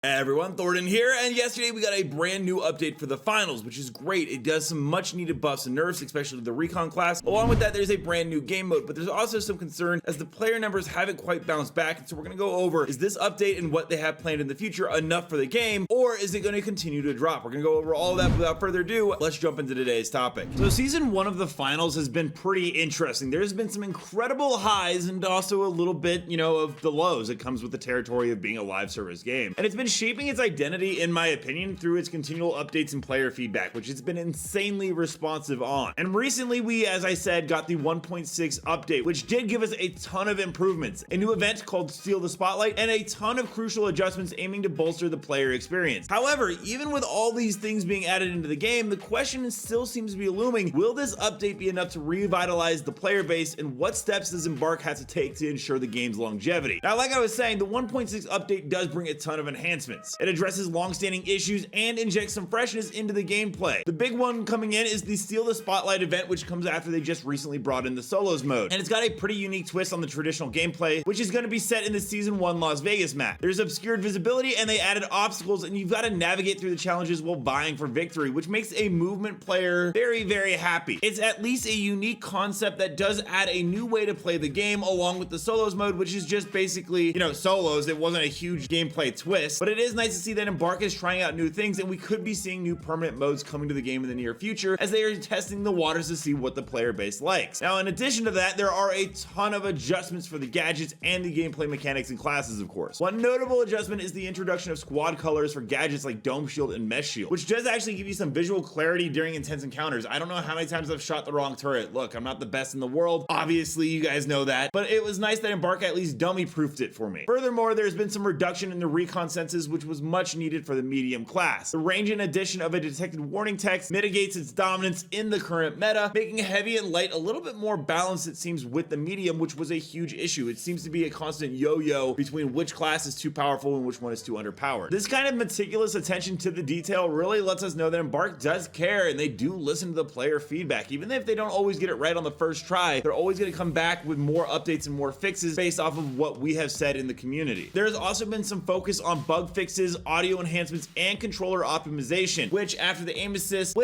Hey everyone, Thornton here, and yesterday we got a brand new update for the finals, which is great. It does some much needed buffs and nerfs, especially the recon class. Along with that, there's a brand new game mode, but there's also some concern as the player numbers haven't quite bounced back, and so we're going to go over, is this update and what they have planned in the future enough for the game, or is it going to continue to drop? We're going to go over all of that. Without further ado, let's jump into today's topic. So season 1 of the finals has been pretty interesting. There's been some incredible highs and also a little bit, of the lows. It comes with the territory of being a live service game, and it's been shaping its identity, in my opinion, through its continual updates and player feedback, which it's been insanely responsive on. And recently we, as I said, got the 1.6 update, which did give us a ton of improvements, a new event called Steal the Spotlight, and a ton of crucial adjustments aiming to bolster the player experience. However, even with all these things being added into the game, the question still seems to be looming: will this update be enough to revitalize the player base, and what steps does Embark have to take to ensure the game's longevity? Now, like I was saying, the 1.6 update does bring a ton of enhancements. It addresses long-standing issues and injects some freshness into the gameplay. The big one coming in is the Steal the Spotlight event, which comes after they just recently brought in the solos mode. And it's got a pretty unique twist on the traditional gameplay, which is going to be set in the season 1 Las Vegas map. There's obscured visibility, and they added obstacles, and you've got to navigate through the challenges while vying for victory, which makes a movement player very, very happy. It's at least a unique concept that does add a new way to play the game, along with the solos mode, which is just basically, solos. It wasn't a huge gameplay twist, but it is nice to see that Embark is trying out new things, and we could be seeing new permanent modes coming to the game in the near future as they are testing the waters to see what the player base likes. Now, in addition to that, there are a ton of adjustments for the gadgets and the gameplay mechanics and classes, of course. One notable adjustment is the introduction of squad colors for gadgets like Dome Shield and Mesh Shield, which does actually give you some visual clarity during intense encounters. I don't know how many times I've shot the wrong turret. Look, I'm not the best in the world. Obviously, you guys know that, but it was nice that Embark at least dummy-proofed it for me. Furthermore, there's been some reduction in the recon senses, which was much needed for the medium class. The range and addition of a detected warning text mitigates its dominance in the current meta, making heavy and light a little bit more balanced, it seems, with the medium, which was a huge issue. It seems to be a constant yo-yo between which class is too powerful and which one is too underpowered. This kind of meticulous attention to the detail really lets us know that Embark does care, and they do listen to the player feedback. Even if they don't always get it right on the first try, they're always going to come back with more updates and more fixes based off of what we have said in the community. There's also been some focus on bug fixes, audio enhancements, and controller optimization, which after the aim assist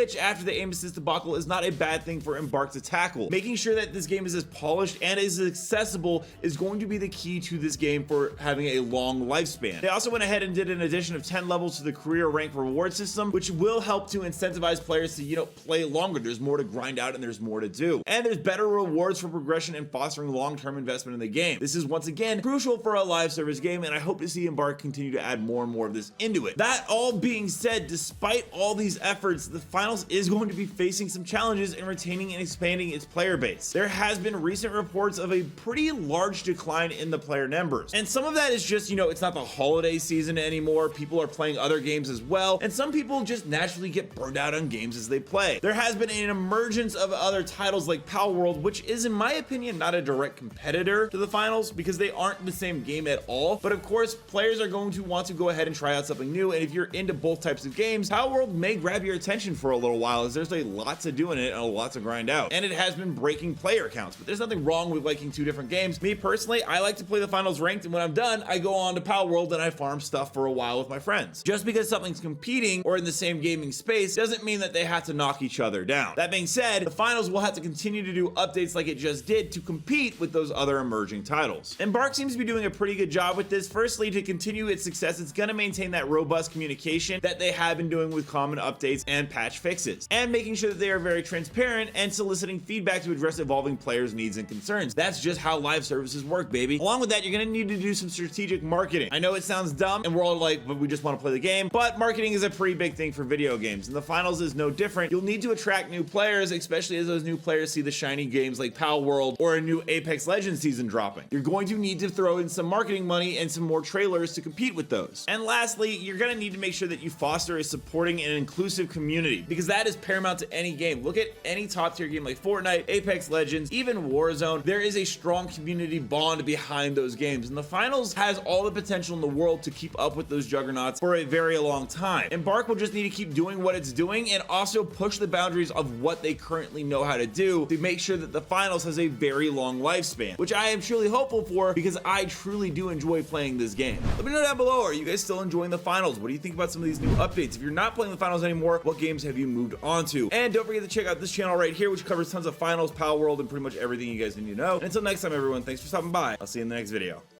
debacle is not a bad thing for Embark to tackle. Making sure that this game is as polished and as accessible is going to be the key to this game for having a long lifespan. They also went ahead and did an addition of 10 levels to the career rank reward system, which will help to incentivize players to, play longer. There's more to grind out and there's more to do. And there's better rewards for progression and fostering long-term investment in the game. This is once again crucial for a live service game, and I hope to see Embark continue to add more and more of this into it. That all being said, despite all these efforts, the finals is going to be facing some challenges in retaining and expanding its player base. There has been recent reports of a pretty large decline in the player numbers, and some of that is just, it's not the holiday season anymore. People are playing other games as well, and some people just naturally get burned out on games as they play. There has been an emergence of other titles like Pal World, which is, in my opinion, not a direct competitor to the finals because they aren't the same game at all, but of course players are going to want to go ahead and try out something new, and if you're into both types of games, Pal World may grab your attention for a little while as there's a lot to do in it and a lot to grind out, and it has been breaking player counts. But there's nothing wrong with liking two different games. Me personally, I like to play the finals ranked, and when I'm done, I go on to Pal World and I farm stuff for a while with my friends. Just because something's competing or in the same gaming space doesn't mean that they have to knock each other down. That being said, the finals will have to continue to do updates like it just did to compete with those other emerging titles. Embark seems to be doing a pretty good job with this. Firstly, to continue its success, it's going to maintain that robust communication that they have been doing with common updates and patch fixes, and making sure that they are very transparent and soliciting feedback to address evolving players' needs and concerns. That's just how live services work, baby. Along with that, you're going to need to do some strategic marketing. I know it sounds dumb and we're all like, but we just want to play the game, but marketing is a pretty big thing for video games, and the finals is no different. You'll need to attract new players, especially as those new players see the shiny games like Pal World or a new Apex Legends season dropping. You're going to need to throw in some marketing money and some more trailers to compete with those. And lastly, you're going to need to make sure that you foster a supporting and inclusive community, because that is paramount to any game. Look at any top tier game like Fortnite, Apex Legends, even Warzone. There is a strong community bond behind those games, and the finals has all the potential in the world to keep up with those juggernauts for a very long time. Embark will just need to keep doing what it's doing and also push the boundaries of what they currently know how to do to make sure that the finals has a very long lifespan, which I am truly hopeful for because I truly do enjoy playing this game. Let me know down below, are you you guys still enjoying the finals? What do you think about some of these new updates? If you're not playing the finals anymore, what games have you moved on to? And don't forget to check out this channel right here, which covers tons of finals, Pal World, and pretty much everything you guys need to know. And until next time, everyone, thanks for stopping by. I'll see you in the next video.